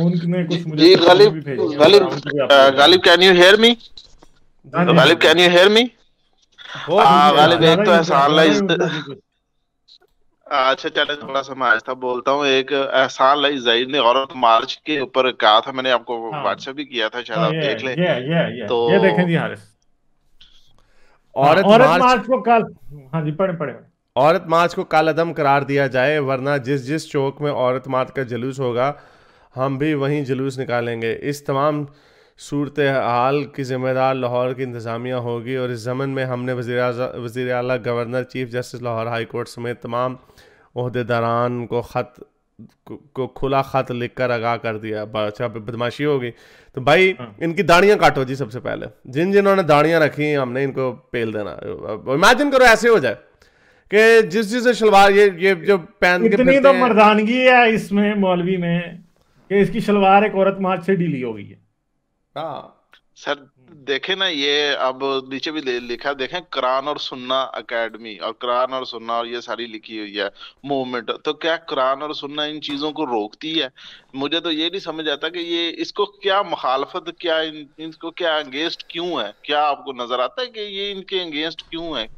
उनने कुछ मुझे जी तस्वीरें भी भेजी हैं, मैं उनको भी आपको Ghalib can you hear me? Ghalib can you hear me? Ghalib एक तो एहसान लाई अच्छा चले थोड़ा सा मैं आहिस्ता बोलता हूँ। एक एहसान लाई ज़हीर ने औरत मार्च के ऊपर कहा था, मैंने आपको व्हाट्सएप भी किया था, शायद आप देख ले। तो ये देखें जी हारिस, औरत मार्च को कल, हाँ जी पढ़े औरत मार्च को कालअदम करार दिया जाए, वरना जिस जिस चौक में औरत मार्च का जुलूस होगा हम भी वहीं जुलूस निकालेंगे। इस तमाम सूरत हाल की जिम्मेदार लाहौर की इंतज़ामिया होगी और इस ज़मन में हमने वज़ीर आला, governor, chief justice Lahore high court समेत तमाम ओहदेदारान को खुला ख़त लिख कर आगाह कर दिया। अच्छा बदमाशी होगी तो भाई इनकी दाढ़ियाँ काटो जी। सबसे पहले जिन्होंने दाढ़ियाँ रखी हमने इनको पेल देना। इमेजिन करो ऐसे हो जाए कि जिस शलवार ये जो पहन के इतनी तो मर्दानगी है इसमें मौलवी में कि इसकी शलवार एक औरत मार्च से ढीली हो गई है। सर देखे ना, ये अब नीचे भी लिखा देखें, कुरान और सुन्ना एकेडमी, और कुरान और सुन्ना और ये सारी लिखी हुई है मूवमेंट। तो क्या कुरान और सुन्ना इन चीजों को रोकती है? मुझे तो ये नहीं समझ आता कि ये इसको क्या मुखालफत, क्या इनको क्या अगेंस्ट क्यों है? क्या आपको नजर आता है कि ये इनके अगेंस्ट क्यों है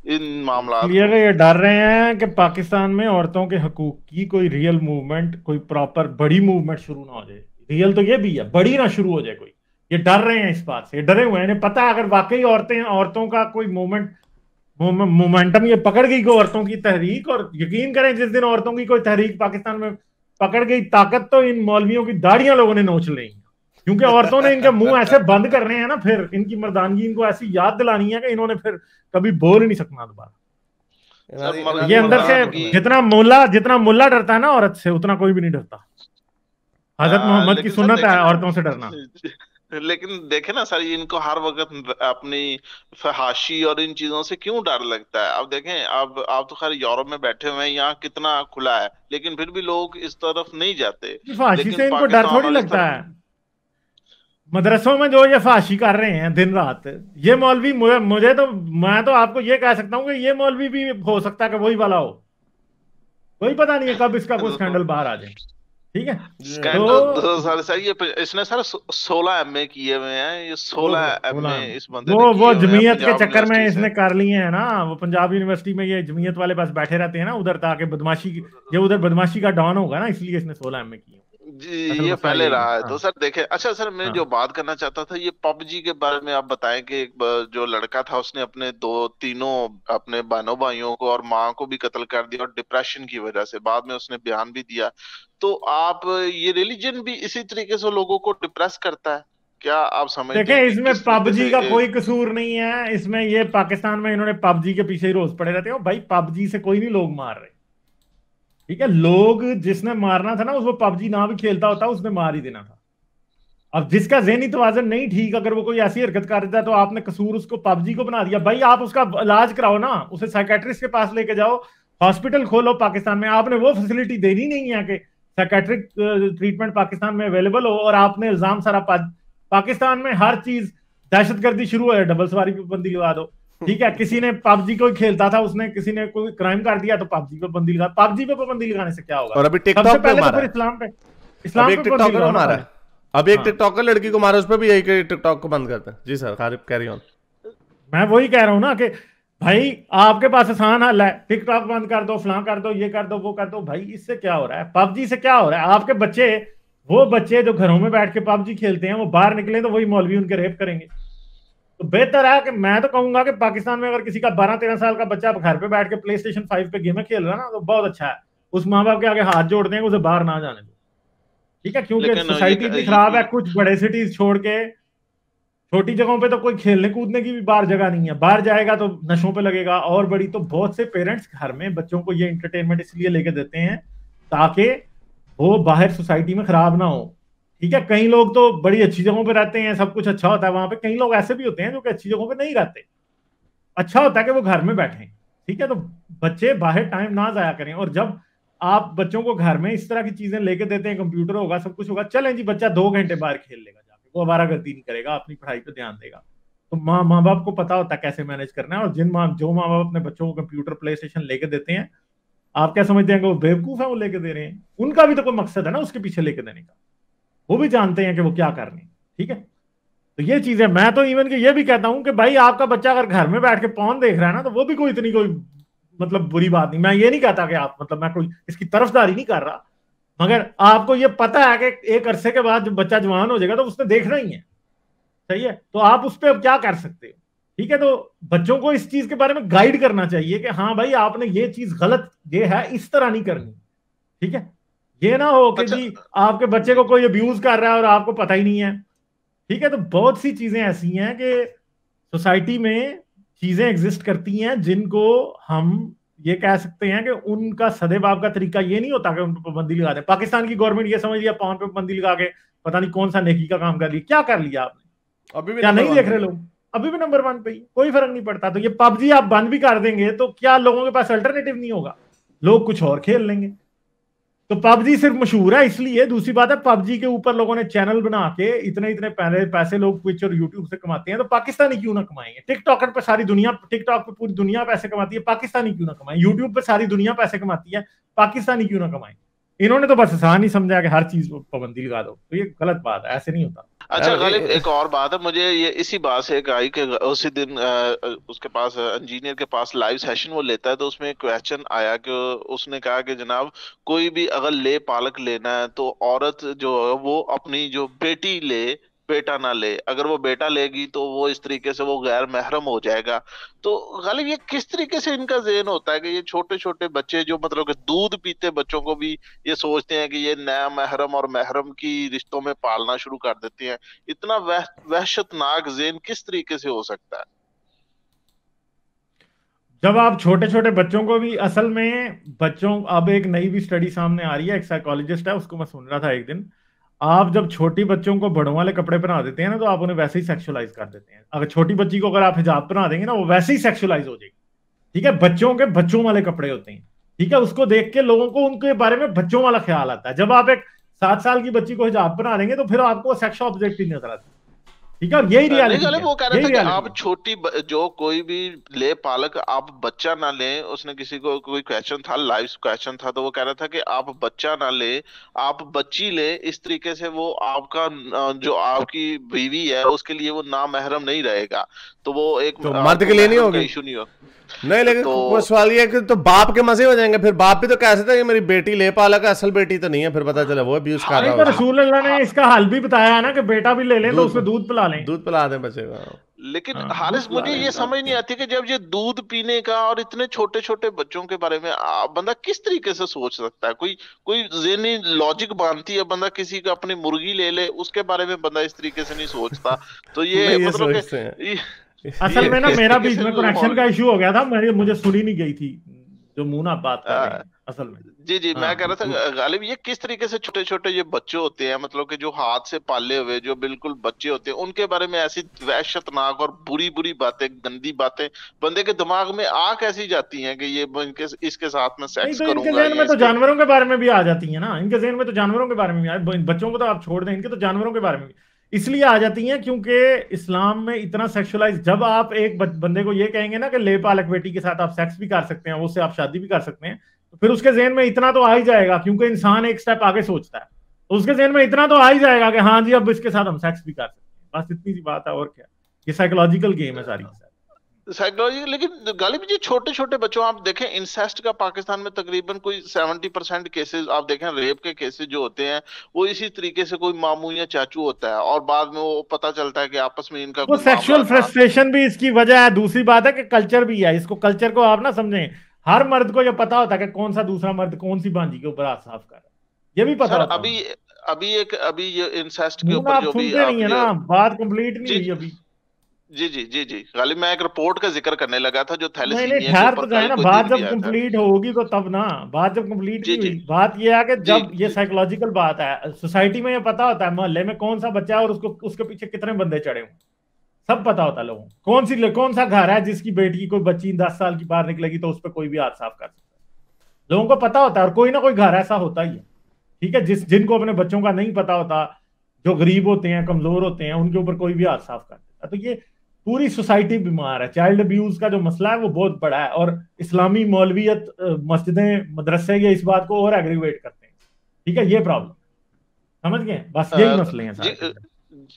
इन मामला? ये डर रहे हैं कि पाकिस्तान में औरतों के हकूक की कोई रियल मूवमेंट, कोई प्रॉपर बड़ी मूवमेंट शुरू ना हो जाए। रियल तो ये भी है, बड़ी ना शुरू हो जाए कोई। ये डर रहे हैं, इस बात से डरे हुए हैं। इन्हें पता है अगर वाकई औरतों का कोई मोमेंटम ये पकड़ गई को औरतों की तहरीक, और यकीन करें जिस दिन औरतों की कोई तहरीक पाकिस्तान में पकड़ गई ताकत, तो इन मौलवियों की दाढ़ियां लोगों ने नोच ली, क्योंकि औरतों ने इनके मुंह ऐसे बंद करने हैं ना, फिर इनकी मर्दानगी इनको ऐसी याद दिलानी है कि इन्होंने फिर कभी बोल ही नहीं सकना दोबारा। ये अंदर से जितना मुल्ला डरता है ना औरत से, उतना कोई भी नहीं डरता। हजरत मोहम्मद की सुन्नत है औरतों से डरना। लेकिन देखे ना सर, इनको हर वक्त अपनी फहाशी और इन चीजों से क्यों डर लगता है? अब देखें, अब आप तो खैर यूरोप में बैठे हुए हैं, यहाँ कितना खुला है, लेकिन फिर भी लोग इस तरफ नहीं जाते। फहाशी से इनको डर थोड़ी लगता है। मदरसों में जो ये फहाशी कर रहे हैं दिन रात, ये मौलवी, मुझे तो, मैं तो आपको ये कह सकता हूँ कि ये मौलवी भी हो सकता है कि वही वाला हो। कोई पता नहीं है कब इसका कोई स्कैंडल बाहर आ जाए। ठीक है, स्कैंडल सर ये इसने सर 16 MA किए हुए हैं, ये 16 MA इस बंदे ने वो जमीयत के चक्कर में इसने कर लिए हैं ना। वो पंजाब यूनिवर्सिटी में ये जमीयत वाले पास बैठे रहते हैं ना उधर, ताकि बदमाशी, ये उधर बदमाशी का डॉन होगा ना, इसलिए इसने 16 MA किए जी। ये पहले रहा है। तो सर देखे, अच्छा सर मैं जो बात करना चाहता था, ये पबजी के बारे में आप बताएं कि जो लड़का था उसने अपने तीनों अपने बहनों भाइयों को और माँ को भी कत्ल कर दिया, और डिप्रेशन की वजह से बाद में उसने बयान भी दिया। तो आप, ये रिलीजन भी इसी तरीके से लोगों को डिप्रेस करता है क्या? आप समझते हैं? देखें, इसमें पबजी का कोई कसूर नहीं है। इसमें ये पाकिस्तान में इन्होंने पबजी के पीछे ही रोज पड़े रहते हो। भाई पबजी से कोई नहीं लोग मार रहे, ठीक है। लोग जिसने मारना था ना, उसको पबजी ना भी खेलता होता उसने मार ही देना था। अब जिसका ज़हनी तवाज़ुन नहीं ठीक, अगर वो कोई ऐसी हरकत कर देता है तो आपने कसूर उसको पबजी को बना दिया। भाई आप उसका इलाज कराओ ना, उसे साइकेट्रिस्ट के पास लेके जाओ, हॉस्पिटल खोलो पाकिस्तान में। आपने वो फैसिलिटी देनी नहीं है कि साइकेट्रिक ट्रीटमेंट पाकिस्तान में अवेलेबल हो, और आपने इल्जाम सारा पाकिस्तान में हर चीज दहशतगर्दी शुरू है, डबल सवारी पे पाबंदी लगा दो। ठीक है, किसी ने पबजी को खेलता था, उसने किसी ने कोई क्राइम कर दिया तो पबजी पे पाबंदी लगा। पबजी पे पाबंदी लगाने से क्या होगा? और अभी टिकटॉक पे मारा है। इस्लाम पे टिकटॉकर मारा है। अब एक टिकटॉकर लड़की को मारा, उस पर भी यही कि टिकटॉक को बंद करते हैं। जी सर, कैरी ऑन। मैं वही कह रहा हूँ ना कि भाई आपके पास आसान हल है, टिकटॉक बंद कर दो, फलां कर दो, ये कर दो, वो कर दो। भाई इससे क्या हो रहा है? पबजी से क्या हो रहा है? आपके बच्चे, वो बच्चे जो घरों में बैठ के पबजी खेलते हैं, वो बाहर निकले तो वही मौलवी उनके रेप करेंगे। तो बेहतर है कि मैं तो कहूंगा कि पाकिस्तान में अगर किसी का 12-13 साल का बच्चा घर पे बैठ के PlayStation 5 पे गेम खेल रहा है ना, तो बहुत अच्छा है। उस माँ बाप के आगे हाथ जोड़ते हैं, उसे बाहर ना जाने दो। ठीक है, क्योंकि सोसाइटी भी खराब है। कुछ बड़े सिटीज छोड़ के छोटी जगहों पे तो कोई खेलने कूदने की भी बाहर जगह नहीं है। बाहर जाएगा तो नशों पे लगेगा। और बड़ी तो बहुत से पेरेंट्स घर में बच्चों को ये एंटरटेनमेंट इसलिए लेके देते हैं ताकि वो बाहर सोसाइटी में खराब ना हो। ठीक है, कई लोग तो बड़ी अच्छी जगहों पे रहते हैं, सब कुछ अच्छा होता है वहां पे। कई लोग ऐसे भी होते हैं जो कि अच्छी जगहों पे नहीं रहते। अच्छा होता है कि वो घर में बैठे। ठीक है, तो बच्चे बाहर टाइम ना जाया करें। और जब आप बच्चों को घर में इस तरह की चीजें लेके देते हैं, कंप्यूटर होगा, सब कुछ होगा, चलें जी बच्चा 2 घंटे बाहर खेल लेगा, जाके वो आवारागर्दी नहीं करेगा, अपनी पढ़ाई पे ध्यान देगा। तो माँ बाप को पता होता है कैसे मैनेज करना है। और जो माँ बाप अपने बच्चों को कंप्यूटर PlayStation लेके देते हैं, आप क्या समझते हैं कि वो बेवकूफ है वो लेके दे रहे हैं? उनका भी तो कोई मकसद है ना उसके पीछे लेके देने का। वो भी जानते हैं कि वो क्या कर रहे हैं। ठीक है, तो ये चीजें मैं तो इवन कि ये भी कहता हूं कि भाई आपका बच्चा अगर घर में बैठ के पॉर्न देख रहा है ना, तो वो भी कोई इतनी कोई मतलब बुरी बात नहीं। मैं ये नहीं कहता कि आप मतलब मैं कोई इसकी तरफदारी नहीं कर रहा, मगर आपको ये पता है कि एक अरसे के बाद जब बच्चा जवान हो जाएगा तो उसने देखना ही है। सही है, तो आप उस पर अब क्या कर सकते हो। ठीक है, तो बच्चों को इस चीज के बारे में गाइड करना चाहिए कि हाँ भाई आपने ये चीज गलत ये है, इस तरह नहीं करनी। ठीक है, ये ना हो कि अच्छा। जी आपके बच्चे को कोई अब्यूज कर रहा है और आपको पता ही नहीं है। ठीक है, तो बहुत सी चीजें ऐसी हैं कि सोसाइटी में चीजें एग्जिस्ट करती हैं जिनको हम ये कह सकते हैं कि उनका सदेबाब का तरीका ये नहीं होता कि उन पर पाबंदी लगा दे। पाकिस्तान की गवर्नमेंट ये समझ लिया पॉर्न पे पाबंदी लगा के पता नहीं कौन सा नेकी का काम कर लिया। क्या कर लिया आपने? अभी भी क्या नंबर नहीं 1 देख पे रहे है। लोग? अभी भी नंबर 1 पे ही, कोई फर्क नहीं पड़ता। तो ये पबजी आप बंद भी कर देंगे तो क्या लोगों के पास अल्टरनेटिव नहीं होगा? लोग कुछ और खेल लेंगे। तो पबजी सिर्फ मशहूर है इसलिए। दूसरी बात है पबजी के ऊपर लोगों ने चैनल बना के इतने इतने पैसे लोग ट्विच और यूट्यूब से कमाते हैं, तो पाकिस्तानी क्यों ना कमाएंगे? टिकटॉक पे सारी दुनिया, टिकटॉक पे पूरी दुनिया पैसे कमाती है, पाकिस्तानी क्यों ना कमाए? यूट्यूब पे सारी दुनिया पैसे कमाती है, पाकिस्तानी क्यों ना कमाए? इन्होंने तो बस आसान ही समझा कि हर चीज पर पाबंदी लगा दो, तो ये गलत बात है, ऐसे नहीं होता। अच्छा यार गालिब, एक और बात है, मुझे ये इसी बात से एक आई कि उसी दिन उसके पास इंजीनियर के पास लाइव सेशन वो लेता है, तो उसमें एक क्वेश्चन आया कि उसने कहा कि जनाब कोई भी अगर ले पालक लेना है तो औरत जो है वो अपनी जो बेटी ले, बेटा ना ले। अगर वो बेटा लेगी तो वो इस तरीके से वो गैर महरम हो जाएगा। तो गालिब ये किस तरीके से इनका ज़हन होता है कि ये छोटे छोटे बच्चे जो मतलब कि दूध पीते बच्चों को भी ये सोचते हैं कि ये नया महरम और महरम की रिश्तों में पालना शुरू कर देते हैं। इतना वहशतनाक ज़हन किस तरीके से हो सकता है? जब आप छोटे छोटे बच्चों को भी असल में बच्चों, अब एक नई भी स्टडी सामने आ रही है, एक साइकोलॉजिस्ट है उसको मैं सुन रहा था एक दिन। आप जब छोटी बच्चों को बड़ों वाले कपड़े पहना देते हैं ना, तो आप उन्हें वैसे ही सेक्सुअलाइज कर देते हैं। अगर छोटी बच्ची को अगर आप हिजाब पहना देंगे ना, वो वैसे ही सेक्सुअलाइज हो जाएगी। ठीक है, बच्चों के बच्चों वाले कपड़े होते हैं। ठीक है, उसको देख के लोगों को उनके बारे में बच्चों वाला ख्याल आता है। जब आप एक 7 साल की बच्ची को हिजाब पहना देंगे तो फिर आपको सेक्स ऑब्जेक्ट ही नजर आता है। ठीक है, और यही नहीं रियलिटी गलत, है, वो कह रहा यही था कि रियलिटी आप है। जो कोई भी ले पालक आप बच्चा ना ले। उसने किसी को कोई क्वेश्चन था, लाइव क्वेश्चन था, तो वो कह रहा था कि आप बच्चा ना ले, आप बच्ची ले। इस तरीके से वो आपका जो आपकी बीवी है उसके लिए वो नामहरम नहीं रहेगा। तो वो एक तो मर्द आपको के लिए नहीं महरम का होगी? इशू नहीं हो। नहीं, लेकिन तो वो सवाल ये है कि तो बाप के मजे हो जाएंगे फिर। बाप भी तो कह सकता है कि मेरी बेटी ले पालक है, असल बेटी तो नहीं है, फिर पता चला वो अब्यूज कर हाँ, नहीं रहा तो हो उसे। रसूल अल्लाह ने इसका हल भी बताया है ना कि बेटा भी ले लें तो दूध उसमें दूध पिला लें। दूध पिला दें बच्चे को। लेकिन हाँ, दूध हारिस, पिला मुझे लें ये फिर आप। समझ नहीं आती कि जब ये दूध पीने का और इतने छोटे छोटे बच्चों के बारे में बंदा किस तरीके से सोच सकता है? कोई कोई ज़हनी लॉजिक बांधती है बंदा, किसी का अपनी मुर्गी ले ले उसके बारे में बंदा इस तरीके से नहीं सोचता। तो ये नहीं, ये मतलब सोचते हैं। कि असल ये में ना किस मेरा तरीके बीच से में कनेक्शन का माहौल। इशू हो गया था, मुझे सुनी नहीं गई थी जो मुंह आप बात कर रहे आ, हैं असल में। जी जी, मैं कह हाँ, रहा था गालिब, ये किस तरीके से छोटे छोटे ये बच्चे होते हैं, मतलब कि जो हाथ से पाले हुए जो बिल्कुल बच्चे होते हैं, उनके बारे में ऐसी वहशतनाक और बुरी बुरी बातें, गंदी बातें बंदे के दिमाग में आ कैसी जाती हैं कि ये इनके इसके साथ में नहीं सेक्स तो इनके करूंगा जहन या में तो इसके। जानवरों के बारे में भी आ जाती है ना। इनके जहन में तो जानवरों के बारे में भी बच्चों को तो आप छोड़ दें, इनके तो जानवरों के बारे में भी इसलिए आ जाती हैं क्योंकि इस्लाम में इतना सेक्सुअलाइज। जब आप एक बंदे को ये कहेंगे ना कि ले पालक बेटी के साथ आप सेक्स भी कर सकते हैं, उससे आप शादी भी कर सकते हैं, तो फिर उसके जहन में इतना तो आ ही जाएगा, क्योंकि इंसान एक स्टेप आगे सोचता है। तो उसके जहन में इतना तो आ ही जाएगा कि हाँ जी अब इसके साथ हम सेक्स भी कर सकते हैं। बस इतनी सी बात है, और क्या। ये साइकोलॉजिकल गेम है सारी की सारी। साइकोलॉजी। लेकिन गालिब जी छोटे छोटे बच्चों, आप देखें इंसेस्ट का पाकिस्तान में तकरीबन कोई 70% केसेस आप देखें, रेप के केसेस जो होते हैं वो इसी तरीके से कोई मामू या चाचू होता है और बाद में वो पता चलता है कि आपस में इनका वो कोई मामला सेक्सुअल था। फ्रस्ट्रेशन भी इसकी वजह है। दूसरी बात है कि कल्चर भी है, इसको कल्चर को आप ना समझें। हर मर्द को ये पता होता है कि कौन सा दूसरा मर्द कौन सी बांझी के ऊपर हाथ साफ कर रहा है, ये भी पता सर होता है अभी उनको। अभी ये इंसेस्ट के मुंह ना ऊपर आप जो भी सुनते नहीं आप है ये। ना, बात कंप्लीट नहीं जी हुई अभी। जी जी जी जी गालिब, मैं एक रिपोर्ट का जिक्र करने लगा था जो नहीं नहीं, थैलेसीमिया के ठहर ऊपर तो जाए कल ना, कोई बात दिन भी जब आया था। कंप्लीट होगी तो तब ना। बात जब कंप्लीट जी नहीं जी हुई, बात ये है कि जी जब ये जी साइकोलॉजिकल बात है, सोसाइटी में ये पता होता है मोहल्ले में कौन सा बच्चा है और उसको उसके पीछे कितने बंदे चढ़े हुए हैं। सब पता होता है लोगों को। कौन सा घर है जिसकी बेटी की कोई बच्ची 10 साल की बाहर निकलेगी तो उस पर कोई भी हाथ साफ कर सकता है। लोगों को पता होता है, और कोई ना कोई घर ऐसा होता ही है। ठीक है, जिनको अपने बच्चों का नहीं पता होता, जो गरीब होते हैं, कमजोर होते हैं, उनके ऊपर कोई भी हाथ साफ कर देता है। तो ये पूरी सोसाइटी बीमार है। चाइल्ड अब्यूज का जो मसला है वो बहुत बड़ा है, और इस्लामी मौलवियत, मस्जिदें, मदरसे ये इस बात को और एग्रीवेट करते हैं। ठीक है, ये प्रॉब्लम। समझ गए, बस यही मसले हैं जी, सारे।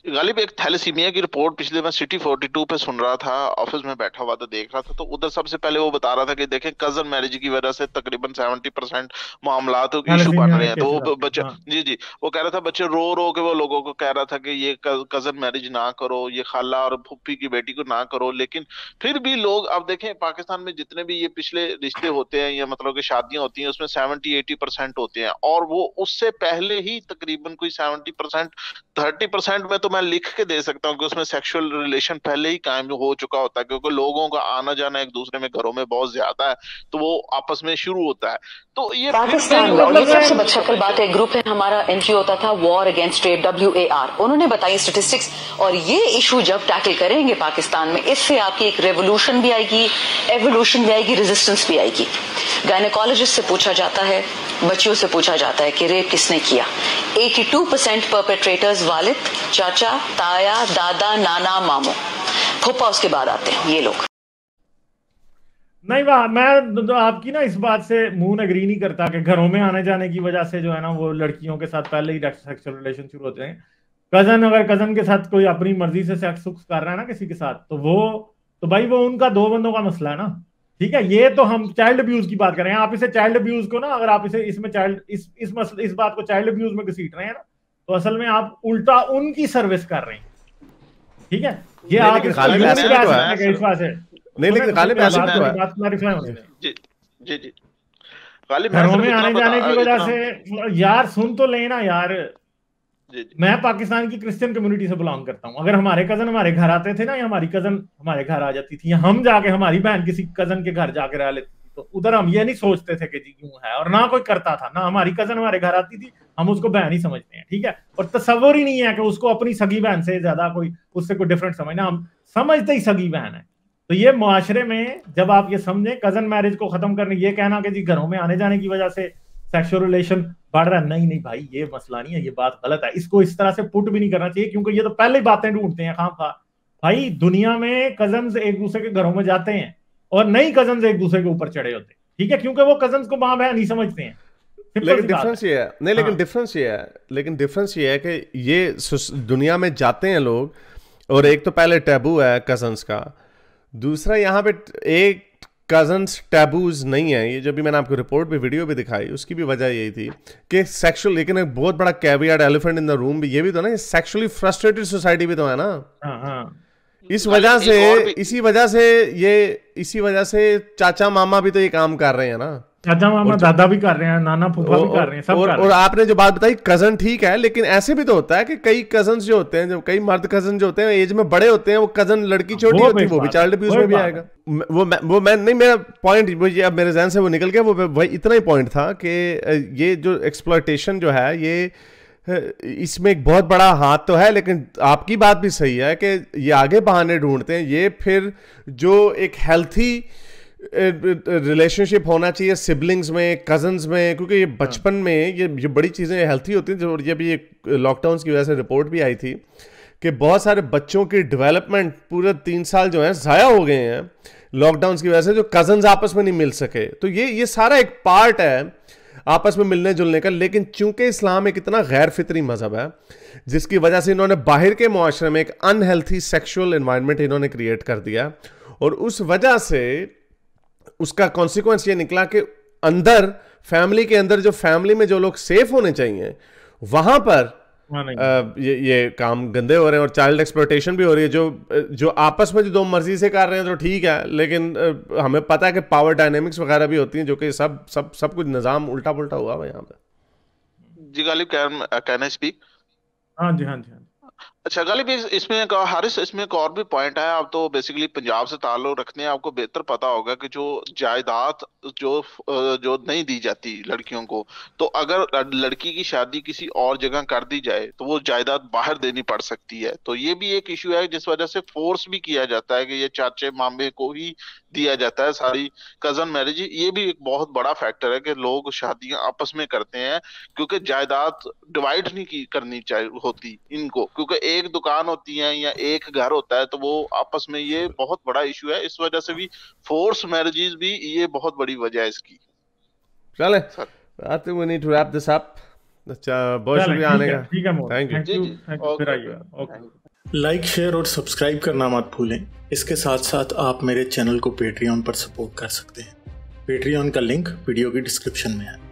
गालिब एक थैलेसीमिया की रिपोर्ट पिछले मैं सिटी 42 पे सुन रहा था, ऑफिस में बैठा हुआ था, देख रहा था, तो उधर सबसे पहले वो बता रहा था कि देखें कजन मैरिज की वजह से तकरीबन 70% मामला तो इशू बन थैलेसीमिया रहे के हैं। तो केसेस वो आते हैं, बच्चे, हाँ। जी जी, वो कह रहा था बच्चे रो रो के वो लोगों को कह रहा था कि ये कजन मैरिज ना करो, ये खाला और फूफी की बेटी को ना करो। लेकिन फिर भी लोग, अब देखें पाकिस्तान में जितने भी ये पिछले रिश्ते होते हैं या मतलब कि शादियां होती हैं, उसमें 70-80% होते हैं, और वो उससे पहले ही तकरीबन कोई 70%, 30% में तो मैं लिख के दे सकता हूँ कि उसमें सेक्सुअल रिलेशन पहले ही कायम हो चुका होता है, क्योंकि लोगों का आना जाना एक दूसरे में घरों में बहुत ज्यादा है, तो वो आपस में शुरू होता है। तो ये फिर भी पाकिस्तान में, लोग और ये कदर सबसे नहीं बदशक्ल बात समझते। है, ग्रुप है हमारा, एनजीओ होता था वॉर अगेंस्ट रेप, WAR, उन्होंने बताई स्टेटिस्टिक्स। और ये इशू जब टैकल करेंगे पाकिस्तान में, इससे आपकी एक रेवोल्यूशन भी आएगी, एवोल्यूशन भी आएगी, रेजिस्टेंस भी आएगी। गायनेकोलॉजिस्ट से पूछा जाता है, बच्चियों से पूछा जाता है कि रेप किसने किया, 82% परपेट्रेटर्स वालिद, चाचा, ताया, दादा, नाना, मामू, फूफा उसके बाद आते हैं ये लोग। नहीं वाह, मैं तो आपकी ना इस बात से मुंह एग्री नहीं करता कि घरों में आने जाने की वजह से जो है ना वो लड़कियों के साथ पहले ही सेक्सुअल रिलेशन शुरू होते हैं। कजन, अगर कजन के साथ कोई अपनी मर्जी से सेक्स कर रहा है ना किसी के साथ, तो वो, तो भाई वो उनका दो बंदों का मसला है ना। ठीक है, ये तो हम चाइल्ड अब्यूज की बात कर रहे हैं। आप इसे चाइल्ड अब्यूज को ना, अगर आप इसे इसमें चाइल्ड इस बात को चाइल्ड अब्यूज में घसीट रहे हैं ना, तो असल में आप उल्टा उनकी सर्विस कर रहे हैं। ठीक है, ये नहीं, आप लेकिन इसको गालिब यूं ऐसे नहीं भी कह तो है। सकते कि इस बात से नहीं, लेकिन गालिब ऐसे भी तो है। बात क्लैरिफाई होनी चाहिए। जी जी जी, गालिब मैं घरों सिर्फ में इतना आने जाने की वजह इतना, से यार सुन तो लेना यार, जी जी, मैं पाकिस्तान की क्रिश्चियन कम्युनिटी से बिलोंग करता हूँ। अगर हमारे कजन हमारे घर आते थे ना, या हमारी कजन हमारे घर आ जाती थी, या हम जाके हमारी बहन किसी कजन के घर जाके रह लेती थी, तो उधर हम ये नहीं सोचते थे कि जी क्यों है, और ना कोई करता था, ना हमारी कजन हमारे घर आती थी, हम उसको बहन ही समझते हैं। ठीक है, और तस्वर ही नहीं है कि उसको अपनी सगी बहन से ज्यादा कोई, उससे कोई डिफरेंट समझना, हम समझते ही सगी बहन है। तो ये मुआशरे में जब आप ये समझें कजन मैरिज को खत्म करने, ये कहना कि जी घरों में आने जाने की वजह से सेक्सुअल रिलेशन बढ़ रहा है, नहीं नहीं भाई, ये मसला नहीं है, ये बात गलत है, इसको इस तरह से पुट भी नहीं करना चाहिए, क्योंकि ये तो पहले ही बातें ढूंढते हैं खाम खा। भाई दुनिया में कजन्स एक दूसरे के घरों में जाते हैं, और नई कजन्स एक दूसरे के ऊपर चढ़े होते हैं। ठीक है, क्योंकि वो कजन्स को माँ बहन नहीं समझते हैं। लेकिन डिफरेंस ये है, नहीं, लेकिन हाँ। डिफरेंस ये है, लेकिन डिफरेंस ये है कि ये दुनिया में जाते हैं लोग, और एक तो पहले टैबू है कजन्स का, दूसरा यहाँ पे एक कजन्स टैबूज नहीं है। ये जब भी मैंने आपको रिपोर्ट भी, वीडियो भी दिखाई, उसकी भी वजह यही थी कि सेक्सुअल, लेकिन एक बहुत बड़ा caveat, elephant in the room भी ये भी तो ना, सेक्सुअली फ्रस्ट्रेटेड सोसाइटी भी तो है ना। हाँ हाँ, इस वजह से, इसी वजह से चाचा मामा भी तो ये काम कर रहे हैं ना। चाचा मामा दादा भी कर रहे हैं, नाना फूफा भी कर रहे हैं, सब कर रहे और हैं। आपने जो बात बताई कजन, ठीक है, लेकिन ऐसे भी तो होता है कि कई कजन जो होते हैं, जो कई मर्द कजन जो होते हैं एज में बड़े होते हैं, वो कजन लड़की छोटी होती है, वो भी चाइल्ड अब्यूज में भी आएगा। वो मैं नहीं, मेरा पॉइंट ये अब मेरे जहन से वो निकल गया, वो वही इतना ही पॉइंट था कि ये जो एक्सप्लॉयटेशन जो है, ये इसमें एक बहुत बड़ा हाथ तो है। लेकिन आपकी बात भी सही है कि ये आगे बहाने ढूंढते हैं। ये फिर जो एक हेल्थी रिलेशनशिप होना चाहिए सिबलिंग्स में, कजन्स में, क्योंकि ये बचपन में ये बड़ी चीज़ें हेल्थी होती हैं। जो ये भी एक लॉकडाउन की वजह से रिपोर्ट भी आई थी कि बहुत सारे बच्चों की डेवलपमेंट पूरे 3 साल जो है ज़ाया हो गए हैं लॉकडाउन की वजह से, जो कजन्स आपस में नहीं मिल सके। तो ये सारा एक पार्ट है आपस में मिलने जुलने का। लेकिन चूंकि इस्लाम एक इतना गैर फितरी मजहब है, जिसकी वजह से इन्होंने बाहर के मुआशरे में एक अनहेल्थी सेक्सुअल एनवायरनमेंट इन्होंने क्रिएट कर दिया, और उस वजह से उसका कॉन्सिक्वेंस ये निकला कि अंदर फैमिली के अंदर, जो फैमिली में जो लोग सेफ होने चाहिए, वहां पर ये काम गंदे हो रहे हैं, और चाइल्ड एक्सप्लॉयटेशन भी हो रही है। जो आपस में जो दो मर्जी से कर रहे हैं तो ठीक है, लेकिन हमें पता है कि पावर डायनेमिक्स वगैरह भी होती हैं, जो कि सब कुछ निजाम उल्टा पुल्टा हुआ है यहाँ पे। जी गालिब, कैन आई स्पीक? हाँ जी, हाँ जी, हाँ जी। अच्छा गालिब, इसमें हारिस, इसमें एक और भी पॉइंट है। आप तो बेसिकली पंजाब से ताल्लुक रखते हैं, आपको बेहतर पता होगा कि जो जायदाद जो नहीं दी जाती लड़कियों को, तो अगर लड़की की शादी किसी और जगह कर दी जाए तो वो जायदाद बाहर देनी पड़ सकती है। तो ये भी एक इशू है, जिस वजह से फोर्स भी किया जाता है कि ये चाचे मामे को ही दिया जाता है सारी कजन मैरिज। ये भी एक बहुत बड़ा फैक्टर है कि लोग शादियां आपस में करते हैं, क्योंकि जायदाद डिवाइड नहीं करनी चाहिए होती इनको, क्योंकि एक दुकान होती है या एक घर होता है, तो वो आपस में, ये बहुत बड़ा इशू है। इस वजह से भी फोर्स मैरिजेस भी ये बहुत बड़ी वजह है इसकी। चले, I think we need to wrap this up. अच्छा, बहुत शुक्रिया आने का। ठीक है Mohan, thank you. Thank you, फिर ओके आइएगा। ओके। लाइक, शेयर और सब्सक्राइब करना मत भूलें। इसके साथ साथ आप मेरे चैनल को पेट्रियन पर सपोर्ट कर सकते हैं। पेट्रियन का लिंक वीडियो की डिस्क्रिप्शन में है।